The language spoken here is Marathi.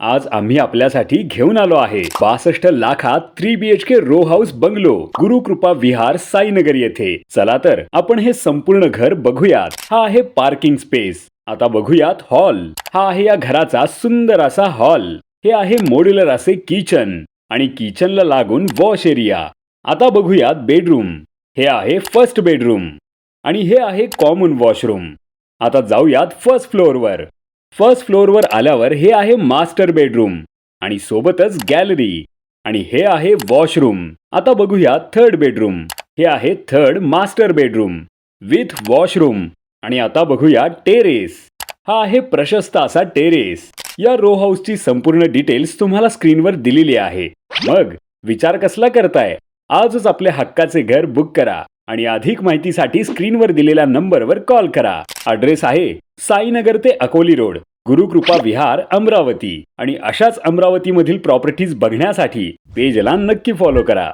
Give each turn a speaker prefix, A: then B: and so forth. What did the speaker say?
A: आज आम्ही आपल्यासाठी घेऊन आलो आहे 62 लाखात 3BHK row house bungalow Gurukripa Vihar Sainagar येथे. चला तर आपण हे संपूर्ण घर बघूयात. हा आहे पार्किंग स्पेस. आता बघूयात हॉल. हा आहे या घराचा सुंदर असा हॉल. हे आहे मॉड्युलर असे किचन आणि किचनला लागून वॉश एरिया. आता बघूयात बेडरूम. हे आहे फर्स्ट बेडरूम आणि हे आहे कॉमन वॉशरूम. आता जाऊयात फर्स्ट फ्लोअरवर. फर्स्ट फ्लोअरवर आल्यावर हे आहे मास्टर बेडरूम आणि सोबतच गॅलरी आणि हे आहे वॉशरूम. आता बघूया थर्ड बेडरूम. हे आहे third master bedroom with washroom आणि आता बघूया टेरेस. हा आहे प्रशस्त असा टेरेस. या रो हाऊसची संपूर्ण डिटेल्स तुम्हाला स्क्रीनवर दिलेली आहे. मग विचार कसला करताय? आजच आपल्या हक्काचे घर बुक करा आणि अधिक माहितीसाठी स्क्रीनवर दिलेल्या नंबरवर कॉल करा. ॲड्रेस आहे साईनगर ते अकोली रोड, गुरुकृपा विहार, अमरावती. आणि अशाच अमरावतीमधील प्रॉपर्टीज बघण्यासाठी पेजला नक्की फॉलो करा.